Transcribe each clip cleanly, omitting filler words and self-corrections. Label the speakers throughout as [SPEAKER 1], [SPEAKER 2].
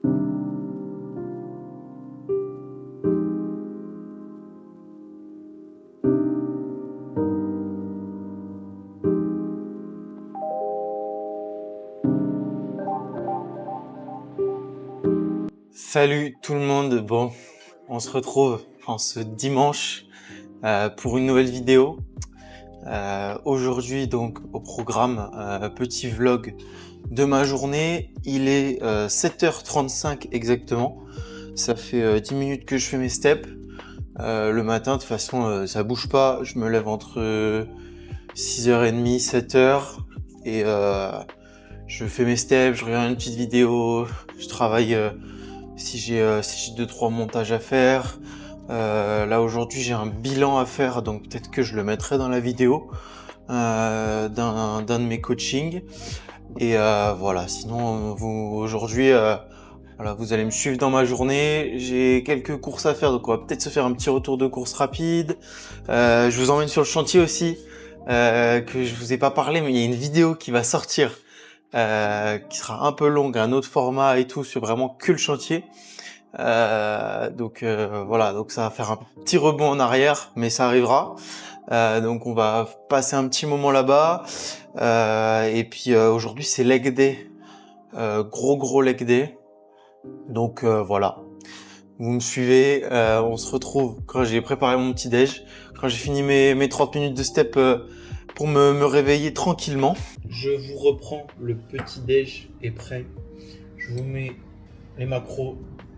[SPEAKER 1] Salut tout le monde, bon, on se retrouve en ce dimanche pour une nouvelle vidéo. Aujourd'hui donc au programme, petit vlog de ma journée. Il est 7h35 exactement, ça fait 10 minutes que je fais mes steps. Le matin de toute façon ça bouge pas, je me lève entre 6h30, 7h et je fais mes steps, je regarde une petite vidéo, je travaille si j'ai 2-3 montages à faire. Là aujourd'hui j'ai un bilan à faire, donc peut-être que je le mettrai dans la vidéo d'un de mes coachings. Et voilà, sinon aujourd'hui voilà, vous allez me suivre dans ma journée. J'ai quelques courses à faire, donc on va peut-être se faire un petit retour de course rapide. Je vous emmène sur le chantier aussi, que je vous ai pas parlé, mais il y a une vidéo qui va sortir qui sera un peu longue, un autre format et tout, sur vraiment que le chantier. Donc voilà, donc ça va faire un petit rebond en arrière, mais ça arrivera. Donc on va passer un petit moment là-bas. Et puis aujourd'hui c'est leg day, gros leg day. Donc voilà, vous me suivez, on se retrouve quand j'ai préparé mon petit déj, quand j'ai fini mes 30 minutes de step pour me réveiller tranquillement. Je vous reprends, le petit déj est prêt. Je vous mets les macros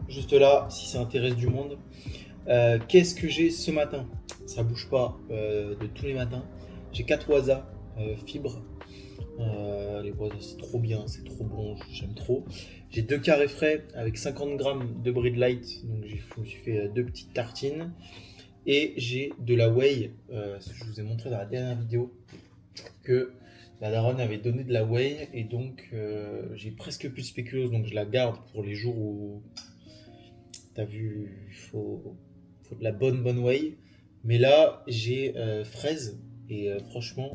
[SPEAKER 1] juste là si ça intéresse du monde. Qu'est-ce que j'ai ce matin? Ça bouge pas de tous les matins. J'ai 4 waza fibres. Les waza c'est trop bien, c'est trop bon, j'aime trop. J'ai 2 carrés frais avec 50 grammes de Bread Light, donc je me suis fait 2 petites tartines. Et j'ai de la whey, ce que je vous ai montré dans la dernière vidéo, que la daronne avait donné de la whey, et donc j'ai presque plus de spéculose, donc je la garde pour les jours où t'as vu, il faut de la bonne whey. Mais là j'ai fraise, et franchement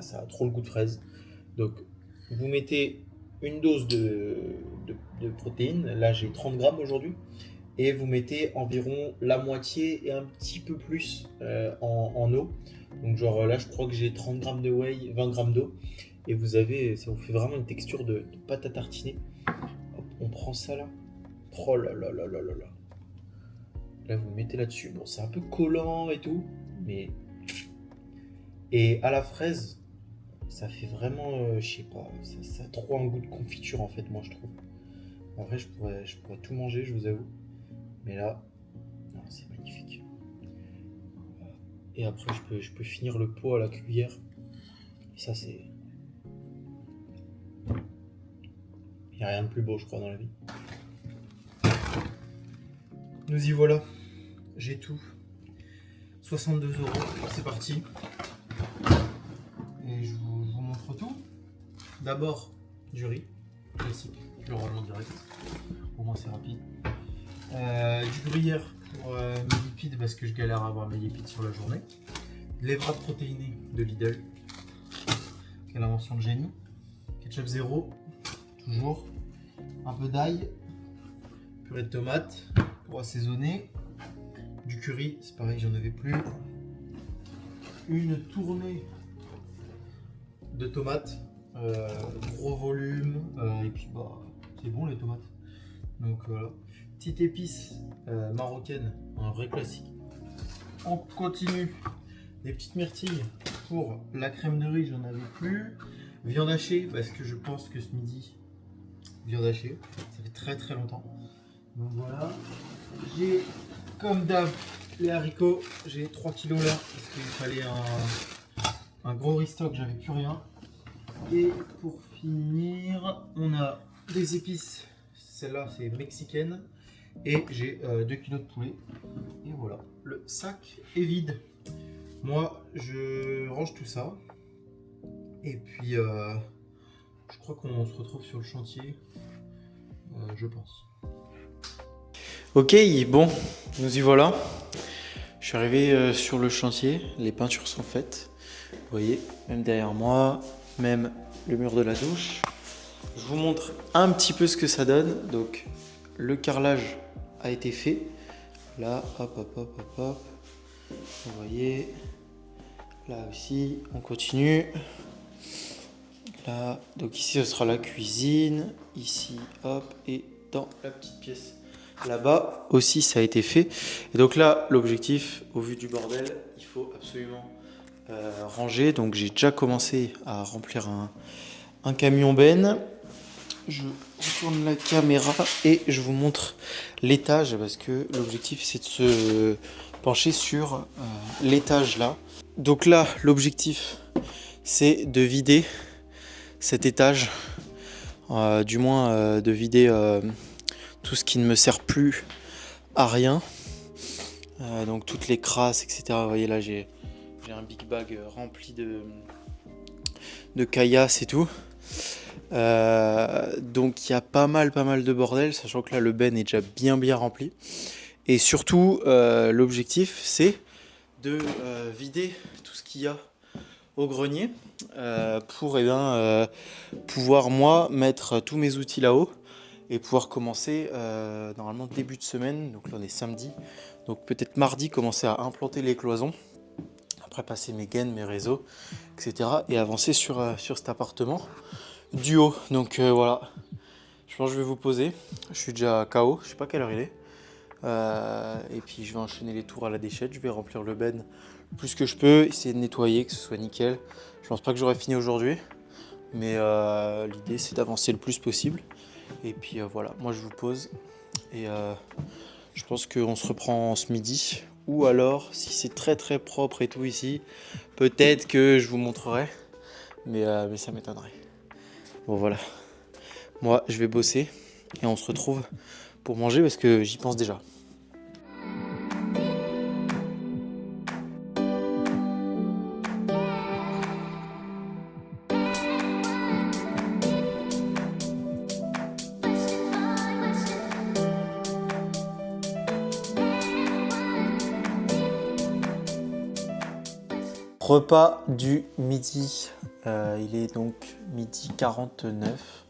[SPEAKER 1] ça a trop le goût de fraise. Donc vous mettez une dose de protéines, là j'ai 30 grammes aujourd'hui, et vous mettez environ la moitié et un petit peu plus en eau. Donc genre là je crois que j'ai 30 grammes de whey, 20 grammes d'eau, et vous avez, ça vous fait vraiment une texture de pâte à tartiner. Hop, on prend ça là. Oh là là là là là là. Là vous mettez là-dessus, bon c'est un peu collant et tout, mais... Et à la fraise, ça fait vraiment, je sais pas, ça a trop un goût de confiture en fait, moi je trouve. En vrai je pourrais tout manger, je vous avoue. Mais là, non, c'est magnifique. Et après, je peux finir le pot à la cuillère. Et ça, c'est... Il n'y a rien de plus beau, je crois, dans la vie. Nous y voilà. J'ai tout. 62 €. C'est parti. Et je vous montre tout. D'abord, du riz. Classique. Le range en direct. Au moins, c'est rapide. Du gruyère pour mes lipides parce que je galère à avoir mes lipides sur la journée. Les wraps protéinés de Lidl. Quelle invention de génie. Ketchup zéro, toujours. Un peu d'ail. Purée de tomates pour assaisonner. Du curry, c'est pareil, j'en avais plus. Une tournée de tomates. Gros volume. Et puis c'est bon les tomates. Donc voilà. Petite épice marocaine, un vrai classique. On continue. Des petites myrtilles pour la crème de riz, j'en avais plus. Viande hachée, parce que je pense que ce midi, viande hachée, ça fait très longtemps. Donc voilà. J'ai, comme d'hab, les haricots. J'ai 3 kilos là, parce qu'il fallait un gros restock, j'avais plus rien. Et pour finir, on a des épices. Celle-là, c'est mexicaine. Et j'ai 2 kilos de poulet. Et voilà, le sac est vide. Moi, je range tout ça. Et puis, je crois qu'on se retrouve sur le chantier. Je pense. Ok, bon, nous y voilà. Je suis arrivé sur le chantier. Les peintures sont faites. Vous voyez, même derrière moi, même le mur de la douche. Je vous montre un petit peu ce que ça donne. Donc, le carrelage a été fait. Là, hop, hop, hop, hop, hop. Vous voyez. Là aussi, on continue. Là, donc ici, ce sera la cuisine. Ici, hop, et dans la petite pièce. Là-bas aussi, ça a été fait. Et donc là, l'objectif, au vu du bordel, il faut absolument ranger. Donc, j'ai déjà commencé à remplir un camion benne. Je retourne la caméra et je vous montre l'étage parce que l'objectif c'est de se pencher sur l'étage là. Donc là l'objectif c'est de vider cet étage, du moins de vider tout ce qui ne me sert plus à rien. Donc toutes les crasses etc. Vous voyez là j'ai un big bag rempli de caillasses et tout. Donc il y a pas mal de bordel, sachant que là le ben est déjà bien rempli. Et surtout l'objectif c'est de vider tout ce qu'il y a au grenier pour pouvoir moi mettre tous mes outils là-haut et pouvoir commencer normalement début de semaine, donc là on est samedi, donc peut-être mardi commencer à implanter les cloisons, après passer mes gaines, mes réseaux, etc. et avancer sur cet appartement du haut. Donc voilà, je pense que je vais vous poser. Je suis déjà KO, je sais pas quelle heure il est. Et puis je vais enchaîner les tours à la déchette. Je vais remplir le ben le plus que je peux, essayer de nettoyer, que ce soit nickel. Je pense pas que j'aurai fini aujourd'hui, mais l'idée c'est d'avancer le plus possible. Et puis voilà, moi je vous pose. Et je pense qu'on se reprend ce midi. Ou alors, si c'est très propre et tout ici, peut-être que je vous montrerai. Mais ça m'étonnerait. Bon voilà. Moi, je vais bosser et on se retrouve pour manger parce que j'y pense déjà. Repas du midi. Il est donc midi 49.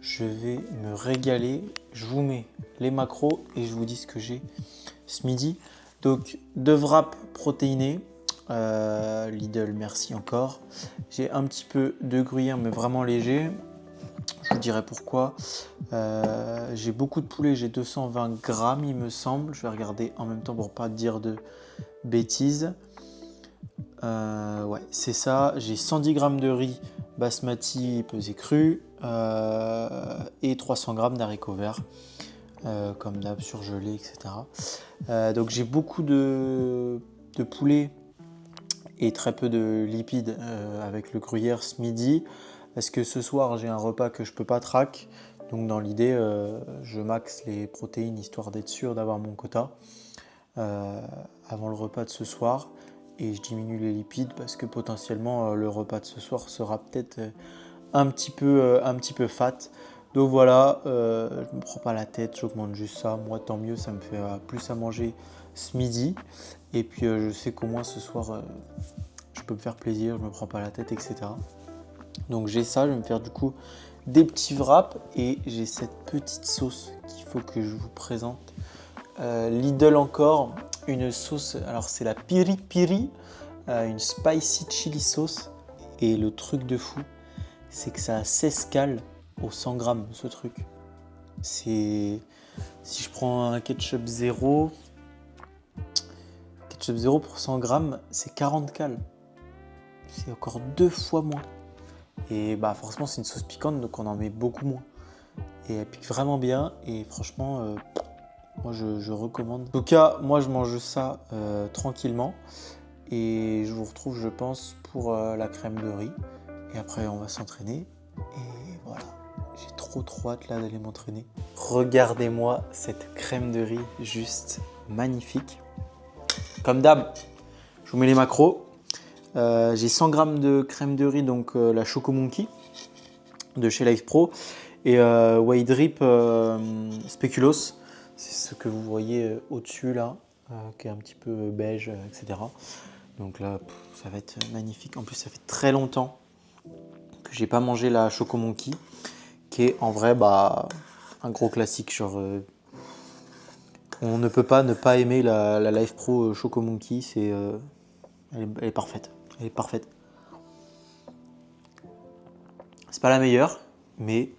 [SPEAKER 1] Je vais me régaler. Je vous mets les macros et je vous dis ce que j'ai ce midi. Donc 2 wraps protéinés. Lidl, merci encore. J'ai un petit peu de gruyère, mais vraiment léger. Je vous dirai pourquoi. J'ai beaucoup de poulet, j'ai 220 grammes, il me semble. Je vais regarder en même temps pour pas dire de bêtises. Ouais, c'est ça. J'ai 110 grammes de riz basmati pesé cru et 300 grammes d'haricots verts, comme d'hab surgelés, etc. Donc j'ai beaucoup de poulet et très peu de lipides avec le gruyère ce midi. Parce que ce soir j'ai un repas que je peux pas track. Donc dans l'idée, je maxe les protéines histoire d'être sûr d'avoir mon quota avant le repas de ce soir. Et je diminue les lipides parce que potentiellement le repas de ce soir sera peut-être un petit peu fat. Donc voilà, je me prends pas la tête, j'augmente juste ça. Moi tant mieux, ça me fait plus à manger ce midi. Et puis je sais qu'au moins ce soir je peux me faire plaisir, je me prends pas la tête, etc. Donc j'ai ça, je vais me faire du coup des petits wraps et j'ai cette petite sauce qu'il faut que je vous présente. Lidl encore, une sauce, alors c'est la piri piri, une spicy chili sauce. Et le truc de fou, c'est que ça a 16 cales au 100 grammes ce truc. C'est, si je prends un ketchup 0 pour 100 grammes, c'est 40 cales. C'est encore 2 fois moins. Et bah forcément c'est une sauce piquante donc on en met beaucoup moins. Et elle pique vraiment bien et franchement moi je recommande. En tout cas moi je mange ça tranquillement et je vous retrouve je pense pour la crème de riz. Et après on va s'entraîner et voilà. J'ai trop hâte là d'aller m'entraîner. Regardez-moi cette crème de riz juste magnifique. Comme d'hab, je vous mets les macros. J'ai 100 g de crème de riz, donc la Choco Monkey de chez Life Pro et White Drip Speculoos. C'est ce que vous voyez au-dessus là, qui est un petit peu beige, etc. Donc là, ça va être magnifique. En plus, ça fait très longtemps que j'ai pas mangé la Choco Monkey, qui est en vrai un gros classique. Genre, on ne peut pas ne pas aimer la Live Pro Choco Monkey, elle est parfaite. Elle est parfaite. C'est pas la meilleure, mais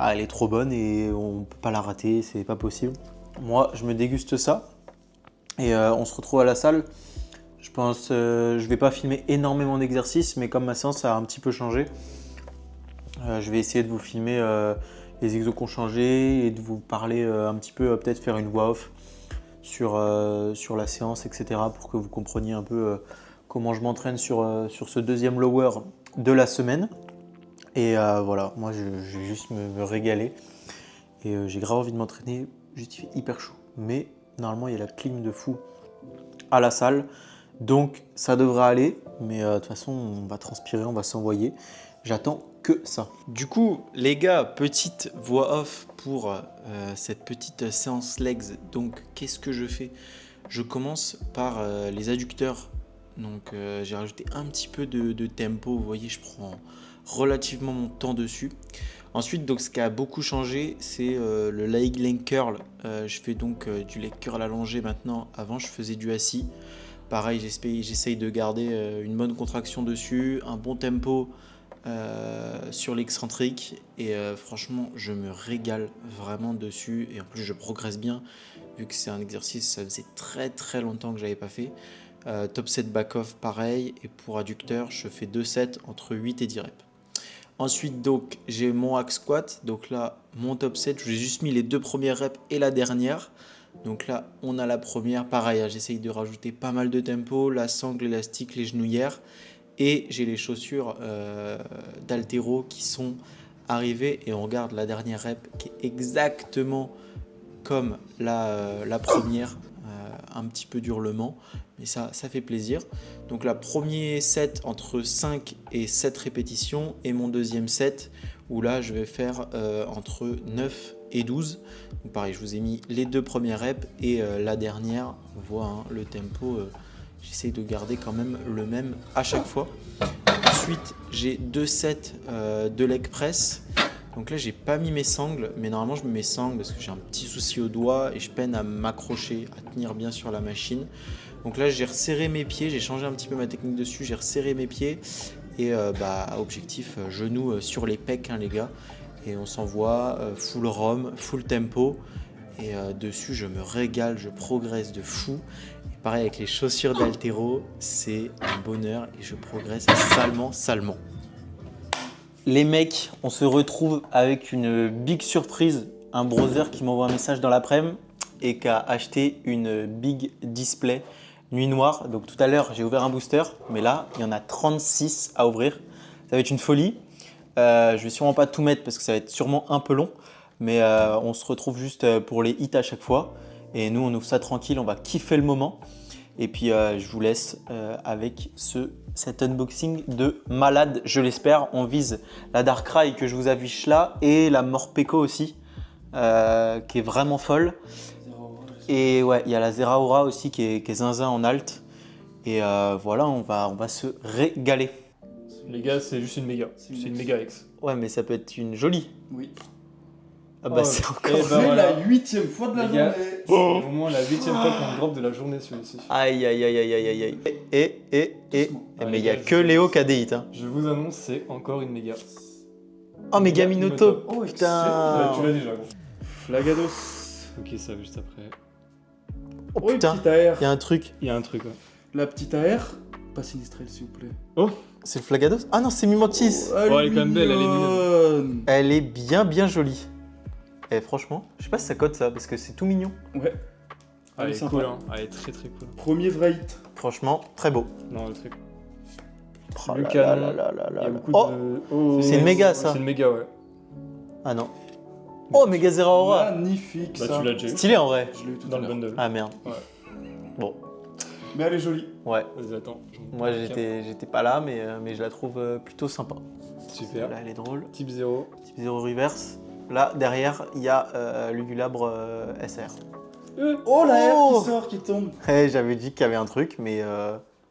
[SPEAKER 1] elle est trop bonne et on peut pas la rater, c'est pas possible. Moi, je me déguste ça et on se retrouve à la salle. Je pense, je vais pas filmer énormément d'exercices, mais comme ma séance a un petit peu changé, je vais essayer de vous filmer les exos qui ont changé et de vous parler un petit peu, peut-être faire une voix off sur la séance, etc. pour que vous compreniez un peu comment je m'entraîne sur ce deuxième lower de la semaine. Et voilà, moi je vais juste me régaler et j'ai grave envie de m'entraîner, juste il fait hyper chaud. Mais normalement il y a la clim de fou à la salle, donc ça devrait aller. Mais de toute façon on va transpirer, on va s'envoyer. J'attends que ça. Du coup les gars, petite voix off pour cette petite séance legs. Donc qu'est-ce que je fais? Je commence par les adducteurs. Donc j'ai rajouté un petit peu de tempo, vous voyez je prends relativement mon temps dessus. Ensuite, donc, ce qui a beaucoup changé, c'est le leg curl. Je fais donc du leg curl allongé maintenant. Avant, je faisais du assis. Pareil, j'essaye de garder une bonne contraction dessus, un bon tempo sur l'excentrique. Et franchement, je me régale vraiment dessus. Et en plus, je progresse bien, vu que c'est un exercice, ça faisait très très longtemps que je n'avais pas fait. Top set back off, pareil. Et pour adducteur, je fais 2 sets entre 8 et 10 reps. Ensuite, donc, j'ai mon hack squat. Donc là, mon top set, j'ai juste mis les 2 premières reps et la dernière. Donc là, on a la première. Pareil, j'essaye de rajouter pas mal de tempo, la sangle, l'élastique, les genouillères. Et j'ai les chaussures d'haltéro qui sont arrivées. Et on regarde la dernière rep qui est exactement comme la première. Un petit peu d'hurlement, mais ça fait plaisir. Donc la premier set entre 5 et 7 répétitions et mon deuxième set où là je vais faire entre 9 et 12. Donc pareil, je vous ai mis les 2 premières reps et la dernière, on voit le tempo, j'essaye de garder quand même le même à chaque fois. Ensuite, j'ai 2 sets de leg press. Donc là, j'ai pas mis mes sangles, mais normalement, je mets mes sangles parce que j'ai un petit souci au doigt et je peine à m'accrocher, à tenir bien sur la machine. Donc là, j'ai resserré mes pieds, j'ai changé un petit peu ma technique dessus, j'ai resserré mes pieds et objectif, genoux sur les pecs, les gars. Et on s'envoie full ROM, full tempo. Et dessus, je me régale, je progresse de fou. Et pareil, avec les chaussures d'haltéro, c'est un bonheur et je progresse salement. Les mecs, on se retrouve avec une big surprise. Un brother qui m'envoie un message dans l'après-midi et qui a acheté une big display nuit noire. Donc tout à l'heure, j'ai ouvert un booster, mais là, il y en a 36 à ouvrir. Ça va être une folie. Je vais sûrement pas tout mettre parce que ça va être sûrement un peu long, mais on se retrouve juste pour les hits à chaque fois. Et nous, on ouvre ça tranquille, on va kiffer le moment. Et puis, je vous laisse avec cet unboxing de malade, je l'espère. On vise la Darkrai que je vous affiche là et la Morpeko aussi, qui est vraiment folle. Et ouais, il y a la Zeraora aussi qui est zinzin en alt. Et voilà, on va se régaler.
[SPEAKER 2] Les gars, c'est juste une méga. C'est une méga X.
[SPEAKER 1] Ouais, mais ça peut être une jolie.
[SPEAKER 3] Oui.
[SPEAKER 1] Ah bah c'est encore...
[SPEAKER 3] C'est
[SPEAKER 2] voilà.
[SPEAKER 3] la 8e fois de la journée.
[SPEAKER 2] C'est au moins la 8e fois qu'on drop de la journée celui-ci.
[SPEAKER 1] Aïe. Mais il n'y a
[SPEAKER 2] les gars,
[SPEAKER 1] que Léo qui a des hits. Hein.
[SPEAKER 2] Je vous annonce, c'est encore une méga.
[SPEAKER 1] Oh, méga Minotaur.
[SPEAKER 3] Oh,
[SPEAKER 1] Putain.
[SPEAKER 2] Tu l'as déjà, gros. Flagados. Ok, ça va juste après.
[SPEAKER 1] Oh
[SPEAKER 3] Oh, une
[SPEAKER 1] putain,
[SPEAKER 3] petite AR.
[SPEAKER 1] il y a un truc.
[SPEAKER 2] Il y a un truc, ouais.
[SPEAKER 3] La petite AR. Pas sinistrelle, s'il vous plaît.
[SPEAKER 1] C'est le Flagados? Ah non, c'est Mimantis.
[SPEAKER 3] Oh,
[SPEAKER 2] elle est quand même belle, elle est
[SPEAKER 3] mignonne.
[SPEAKER 1] Elle est bien jolie. Et franchement, je sais pas si ça cote ça, parce que c'est tout mignon.
[SPEAKER 3] Ouais.
[SPEAKER 2] Elle est
[SPEAKER 3] sympa.
[SPEAKER 2] cool, hein. Elle est très très cool.
[SPEAKER 3] Premier vrai hit.
[SPEAKER 1] Franchement, très beau.
[SPEAKER 2] Non, le truc.
[SPEAKER 1] Oh
[SPEAKER 2] Le
[SPEAKER 1] là
[SPEAKER 2] canon.
[SPEAKER 1] là là là
[SPEAKER 2] Il y
[SPEAKER 1] là
[SPEAKER 2] a
[SPEAKER 1] là.
[SPEAKER 2] beaucoup
[SPEAKER 1] Oh,
[SPEAKER 2] de. Oh,
[SPEAKER 1] c'est une méga, ça.
[SPEAKER 2] C'est une méga, ouais.
[SPEAKER 1] Ah non. Oh, méga Zeraora.
[SPEAKER 3] Magnifique,
[SPEAKER 2] Bah,
[SPEAKER 3] ça.
[SPEAKER 2] tu l'as déjà eu.
[SPEAKER 1] Stylé en vrai.
[SPEAKER 3] Je l'ai eu tout
[SPEAKER 2] Dans
[SPEAKER 3] à
[SPEAKER 2] le
[SPEAKER 3] l'heure.
[SPEAKER 2] bundle.
[SPEAKER 1] Ah merde.
[SPEAKER 2] Ouais.
[SPEAKER 1] Bon,
[SPEAKER 3] Mais elle est jolie.
[SPEAKER 1] ouais.
[SPEAKER 2] Vas-y, attends.
[SPEAKER 1] Moi, j'étais pas là, mais je la trouve plutôt sympa.
[SPEAKER 2] Super.
[SPEAKER 1] Là, elle est drôle.
[SPEAKER 2] Type 0.
[SPEAKER 1] Type 0 reverse. Là, derrière, il y a l'Ugulabre SR.
[SPEAKER 3] Oh, la
[SPEAKER 1] Oh.
[SPEAKER 3] R qui sort, qui tombe.
[SPEAKER 1] J'avais dit qu'il y avait un truc, mais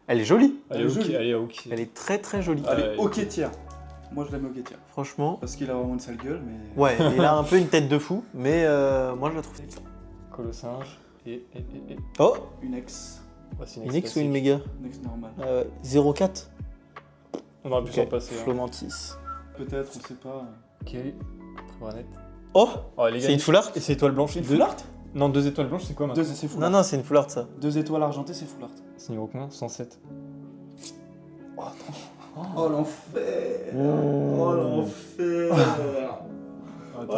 [SPEAKER 1] elle est jolie.
[SPEAKER 2] Elle est
[SPEAKER 3] jolie.
[SPEAKER 2] ok. Elle est ok.
[SPEAKER 1] Elle est très très jolie.
[SPEAKER 3] Elle
[SPEAKER 2] Ouais,
[SPEAKER 3] est ok tiers. Moi je l'aime au Getia.
[SPEAKER 1] Franchement,
[SPEAKER 3] Parce qu'il a vraiment une sale gueule, mais.
[SPEAKER 1] ouais, il a un peu une tête de fou, mais moi je la trouve.
[SPEAKER 2] Colossinge et.
[SPEAKER 1] Oh,
[SPEAKER 3] Une ex.
[SPEAKER 2] Ouais, c'est
[SPEAKER 1] une X ou
[SPEAKER 2] classique.
[SPEAKER 1] une méga
[SPEAKER 3] Une ex normale.
[SPEAKER 1] 0,4.
[SPEAKER 2] On aurait pu s'en passer. Hein.
[SPEAKER 1] Flomantis.
[SPEAKER 3] Peut-être, on sait pas.
[SPEAKER 2] Ok, très net.
[SPEAKER 1] Oh,
[SPEAKER 2] Oh, les gars,
[SPEAKER 1] c'est une full art?
[SPEAKER 2] Et c'est étoile blanche.
[SPEAKER 3] Une full art?
[SPEAKER 2] Non, 2 étoiles blanches, c'est quoi maintenant?
[SPEAKER 3] C'est full
[SPEAKER 1] Non,
[SPEAKER 3] art.
[SPEAKER 1] non, c'est une full art ça.
[SPEAKER 3] 2 étoiles argentées, c'est full art.
[SPEAKER 2] C'est niveau combien? 107.
[SPEAKER 3] Oh l'enfer.
[SPEAKER 1] Mmh.
[SPEAKER 3] Oh l'enfer. Oh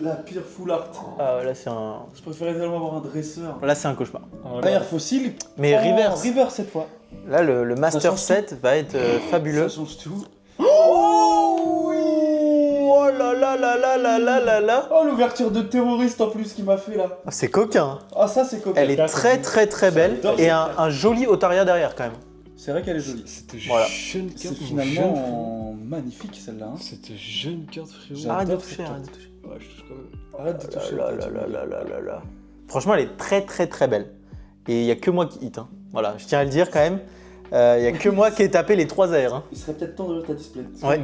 [SPEAKER 3] la pire full art.
[SPEAKER 1] Ah, là c'est un.
[SPEAKER 3] Je préférais tellement avoir un dresseur.
[SPEAKER 1] Là c'est un cauchemar.
[SPEAKER 3] Derrière fossile.
[SPEAKER 1] Mais
[SPEAKER 3] Oh,
[SPEAKER 1] reverse.
[SPEAKER 3] Reverse cette fois.
[SPEAKER 1] Là le Master
[SPEAKER 3] change
[SPEAKER 1] Set va être fabuleux.
[SPEAKER 3] Ça change tout.
[SPEAKER 1] Oh oui. Oh là là là là là là là là.
[SPEAKER 3] Oh l'ouverture de terroriste en plus qu'il m'a fait là.
[SPEAKER 1] Ah, c'est coquin.
[SPEAKER 3] Ah ça c'est coquin.
[SPEAKER 1] Elle est très très très belle.
[SPEAKER 3] J'adore
[SPEAKER 1] Et
[SPEAKER 3] cette
[SPEAKER 1] un joli Otaria derrière quand même.
[SPEAKER 3] C'est vrai qu'elle est jolie.
[SPEAKER 2] Cette
[SPEAKER 1] Voilà.
[SPEAKER 2] jeune
[SPEAKER 3] C'est
[SPEAKER 2] carte.
[SPEAKER 3] finalement magnifique celle-là. Hein.
[SPEAKER 2] Cette jeune carte, frérot.
[SPEAKER 3] J'adore
[SPEAKER 1] Arrête de
[SPEAKER 3] cette
[SPEAKER 1] toucher,
[SPEAKER 3] carte.
[SPEAKER 1] arrête de toucher.
[SPEAKER 2] Ouais, je touche quand même.
[SPEAKER 3] Arrête de toucher.
[SPEAKER 1] Là, là, là, là, là, là, là. Franchement, elle est très très très belle. Et il n'y a que moi qui hit. Hein. Voilà, je tiens à le dire quand même. Il n'y a que moi qui ai tapé les 3 AR. Hein.
[SPEAKER 3] Il serait peut-être temps d'ouvrir ta display.
[SPEAKER 1] Ouais.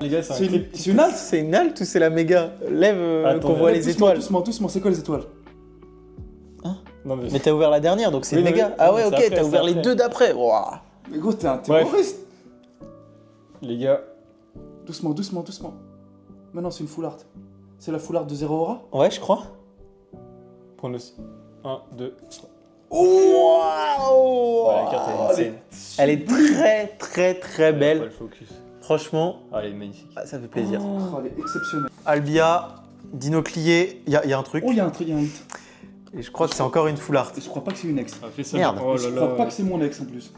[SPEAKER 2] Les gars, c'est un clip.
[SPEAKER 3] C'est une halte.
[SPEAKER 1] C'est une halte ou c'est la méga? Lève
[SPEAKER 2] Attends,
[SPEAKER 1] qu'on voit les
[SPEAKER 3] Doucement,
[SPEAKER 1] étoiles.
[SPEAKER 3] doucement, c'est quoi les étoiles?
[SPEAKER 2] Non, mais
[SPEAKER 1] Mais t'as ouvert la dernière donc c'est
[SPEAKER 2] Oui,
[SPEAKER 1] une
[SPEAKER 2] non,
[SPEAKER 1] méga.
[SPEAKER 2] mais-
[SPEAKER 1] Ah
[SPEAKER 2] non,
[SPEAKER 1] ouais,
[SPEAKER 2] mais
[SPEAKER 1] ok,
[SPEAKER 2] c'est après,
[SPEAKER 1] t'as
[SPEAKER 2] c'est
[SPEAKER 1] ouvert les
[SPEAKER 2] après.
[SPEAKER 1] 2 d'après. Ouah.
[SPEAKER 3] Mais gros, t'es un
[SPEAKER 2] Bref.
[SPEAKER 3] terroriste.
[SPEAKER 2] les gars,
[SPEAKER 3] Doucement, doucement, doucement. Maintenant, c'est une full art. C'est la full art de Zero Aura.
[SPEAKER 1] Ouais, je crois.
[SPEAKER 2] prenez aussi. 1, 2, 3.
[SPEAKER 1] Waouh.
[SPEAKER 2] Ouais, la carte elle est insane.
[SPEAKER 1] Elle est très très très
[SPEAKER 2] Pas
[SPEAKER 1] belle.
[SPEAKER 2] le focus.
[SPEAKER 1] Franchement,
[SPEAKER 2] Ah, elle est magnifique.
[SPEAKER 1] ça fait plaisir.
[SPEAKER 3] Oh, elle est exceptionnelle.
[SPEAKER 1] Albia, Dinoclier, il y a un truc.
[SPEAKER 3] Oh, il y a un truc, il y a un hit.
[SPEAKER 1] Et je crois que c'est encore une full art.
[SPEAKER 3] Et je crois pas que c'est une ex.
[SPEAKER 2] Ah, fais ça.
[SPEAKER 1] Merde.
[SPEAKER 2] Oh
[SPEAKER 3] Je
[SPEAKER 2] là
[SPEAKER 3] crois
[SPEAKER 2] là.
[SPEAKER 3] pas que c'est mon ex en plus.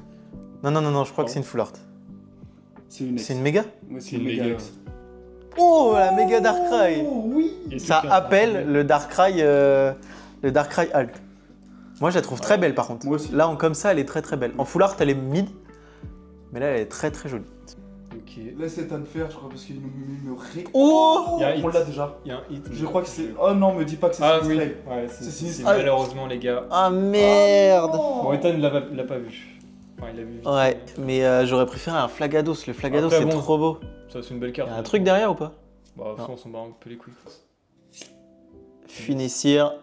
[SPEAKER 1] Non, non, non, non, je crois que
[SPEAKER 2] Oh.
[SPEAKER 1] c'est une full art.
[SPEAKER 3] C'est une ex.
[SPEAKER 1] C'est une méga?
[SPEAKER 3] Ouais,
[SPEAKER 2] C'est une méga.
[SPEAKER 3] ex.
[SPEAKER 1] Oh, la méga Darkrai.
[SPEAKER 3] Oh oui.
[SPEAKER 2] Et
[SPEAKER 1] Ça
[SPEAKER 2] tout,
[SPEAKER 1] appelle le Darkrai Alt. Moi, je la trouve très belle par contre.
[SPEAKER 3] Moi aussi.
[SPEAKER 1] Là, en comme ça, elle est très très belle. En full art, elle est mid, mais là, elle est très très jolie.
[SPEAKER 2] Ok.
[SPEAKER 3] Laisse Ethan faire, je crois, parce qu'il me ré...
[SPEAKER 1] Oh,
[SPEAKER 2] Il y a un hit.
[SPEAKER 3] On l'a déjà.
[SPEAKER 2] Il y a un hit.
[SPEAKER 3] Je crois que c'est... Oh non, me dis pas que c'est
[SPEAKER 2] Ah oui.
[SPEAKER 3] Sinistray.
[SPEAKER 2] Ouais,
[SPEAKER 3] C'est
[SPEAKER 2] c'est
[SPEAKER 3] sinistre.
[SPEAKER 2] malheureusement, les gars.
[SPEAKER 1] ah merde.
[SPEAKER 2] Bon, Ethan l'a pas vu. Enfin, il l'a vu vite.
[SPEAKER 1] Ouais, mais j'aurais préféré un Flagados. Le Flagados,
[SPEAKER 2] Après,
[SPEAKER 1] c'est
[SPEAKER 2] bon.
[SPEAKER 1] trop beau.
[SPEAKER 2] Ça, c'est une belle carte.
[SPEAKER 1] Il y a un truc derrière ou pas?
[SPEAKER 2] Bah,
[SPEAKER 1] Non.
[SPEAKER 2] on s'en bat un peu les couilles.
[SPEAKER 1] Funessir.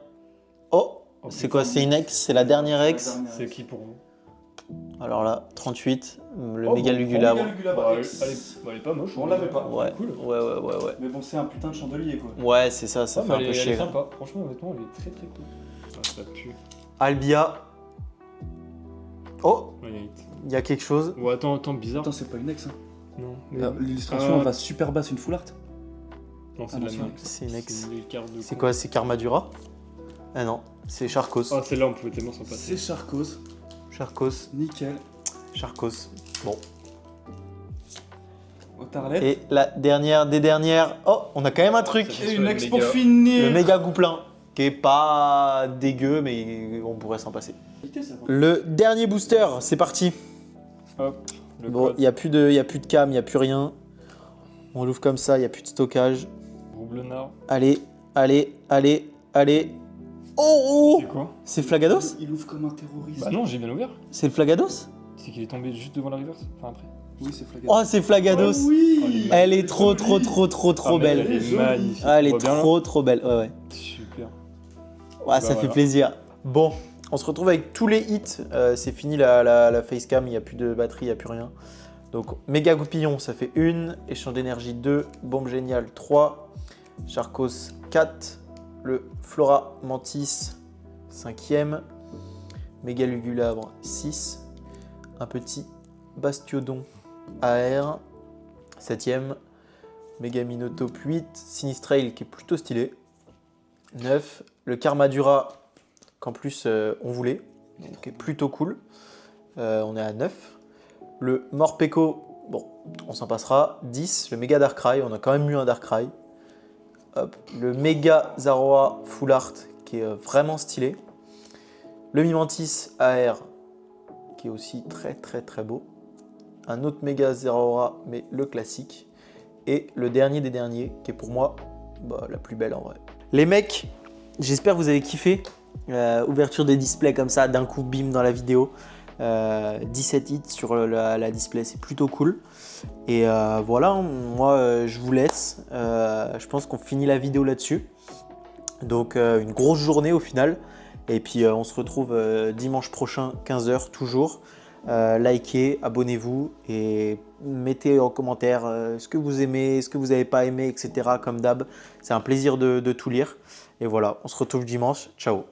[SPEAKER 1] Oh,
[SPEAKER 2] Ok.
[SPEAKER 1] c'est quoi? C'est une ex? C'est la dernière ex?
[SPEAKER 2] C'est qui pour vous?
[SPEAKER 1] Alors là, 38, le
[SPEAKER 3] Oh,
[SPEAKER 1] méga
[SPEAKER 3] bon,
[SPEAKER 1] Lugulabre.
[SPEAKER 3] Méga Lugulabre
[SPEAKER 2] Bah,
[SPEAKER 3] ex.
[SPEAKER 2] elle est pas moche.
[SPEAKER 3] On l'avait pas.
[SPEAKER 1] Ouais,
[SPEAKER 2] Cool.
[SPEAKER 1] ouais.
[SPEAKER 3] Mais bon, c'est un putain de chandelier quoi.
[SPEAKER 1] Ouais, c'est ça, ça
[SPEAKER 2] Ah,
[SPEAKER 1] fait
[SPEAKER 2] mais
[SPEAKER 1] un peu
[SPEAKER 2] elle
[SPEAKER 1] chier.
[SPEAKER 2] est
[SPEAKER 1] là.
[SPEAKER 2] sympa. Franchement, honnêtement, elle est très très cool. Ah, ça pue.
[SPEAKER 1] Albia. Oh,
[SPEAKER 2] Ouais, il y a un hit.
[SPEAKER 1] il y a quelque chose.
[SPEAKER 2] Oh, attends, bizarre.
[SPEAKER 3] Attends, c'est pas une ex. Hein.
[SPEAKER 2] Non,
[SPEAKER 3] L'illustration elle va super bas, c'est une full art.
[SPEAKER 2] Non, c'est
[SPEAKER 3] Ah,
[SPEAKER 2] de
[SPEAKER 3] non,
[SPEAKER 2] la merde.
[SPEAKER 1] c'est une ex.
[SPEAKER 2] une carte de
[SPEAKER 1] C'est
[SPEAKER 2] con.
[SPEAKER 1] quoi? C'est Karmadura? Ah non, c'est Charcos.
[SPEAKER 2] Ah, celle-là, on pouvait tellement s'en
[SPEAKER 3] C'est
[SPEAKER 2] passer.
[SPEAKER 3] Charcos.
[SPEAKER 1] Charcos,
[SPEAKER 3] Nickel.
[SPEAKER 1] Charcos. Bon.
[SPEAKER 3] Otarlet.
[SPEAKER 1] Et la dernière des dernières. Oh, on a quand même un truc.
[SPEAKER 2] c'est
[SPEAKER 3] Et une
[SPEAKER 2] le
[SPEAKER 3] ex
[SPEAKER 2] méga.
[SPEAKER 3] pour finir.
[SPEAKER 1] Le méga Gouplin. Qui est pas dégueu, mais on pourrait s'en passer. Le dernier booster, c'est parti.
[SPEAKER 2] Hop, le
[SPEAKER 1] Bon,
[SPEAKER 2] code.
[SPEAKER 1] il n'y a plus de cam, il n'y a plus rien. On l'ouvre comme ça, il n'y a plus de stockage.
[SPEAKER 2] Roublonard.
[SPEAKER 1] Allez, allez, allez, allez. Oh,
[SPEAKER 2] C'est quoi?
[SPEAKER 1] c'est Flagados?
[SPEAKER 3] Il ouvre comme un terroriste.
[SPEAKER 2] Bah non, j'ai bien ouvert.
[SPEAKER 1] C'est le Flagados?
[SPEAKER 2] C'est qu'il est tombé juste devant la reverse. Enfin, après.
[SPEAKER 3] Oui, c'est Flagados.
[SPEAKER 1] Oh, c'est Flagados.
[SPEAKER 3] Oh, oui.
[SPEAKER 2] Oh,
[SPEAKER 1] Elle est trop, trop, trop, trop, trop
[SPEAKER 2] Ah, mais
[SPEAKER 1] belle.
[SPEAKER 2] Elle est
[SPEAKER 3] Jolie.
[SPEAKER 2] magnifique.
[SPEAKER 1] Ah, elle
[SPEAKER 2] On
[SPEAKER 1] est
[SPEAKER 2] voit bien, là
[SPEAKER 1] trop, trop belle. Ouais, ouais.
[SPEAKER 2] Super.
[SPEAKER 1] Ouais, ça fait
[SPEAKER 2] voilà.
[SPEAKER 1] plaisir. Bon, on se retrouve avec tous les hits. C'est fini la facecam, il n'y a plus de batterie, il n'y a plus rien. Donc, méga goupillon, ça fait 1. Échange d'énergie 2. Bombe géniale 3. Charcos 4. Le Flora Mantis 5e. Méga Lugulabre 6. Un petit Bastiodon AR 7e. Méga Minotaur 8. Sinistrail qui est plutôt stylé 9. Le Karmadura qu'en plus on voulait, donc qui est plutôt cool. On est à 9. Le Morpeko, bon, on s'en passera. 10. Le Méga Darkrai, on a quand même eu un Darkrai. Hop. Le Méga Zaroa Full Art qui est vraiment stylé. Le Mimantis AR qui est aussi très très très beau. Un autre Méga Zaroa mais le classique. Et le dernier des derniers qui est pour moi la plus belle en vrai. Les mecs, j'espère que vous avez kiffé. Ouverture des displays comme ça, d'un coup, bim, dans la vidéo. 17 hits sur la display, c'est plutôt cool. Et voilà, moi je vous laisse. Je pense qu'on finit la vidéo là-dessus. Donc une grosse journée au final. Et puis on se retrouve dimanche prochain, 15 h toujours. Likez, abonnez-vous et mettez en commentaire ce que vous aimez, ce que vous n'avez pas aimé, etc. Comme d'hab, c'est un plaisir de tout lire. Et voilà, on se retrouve dimanche. Ciao.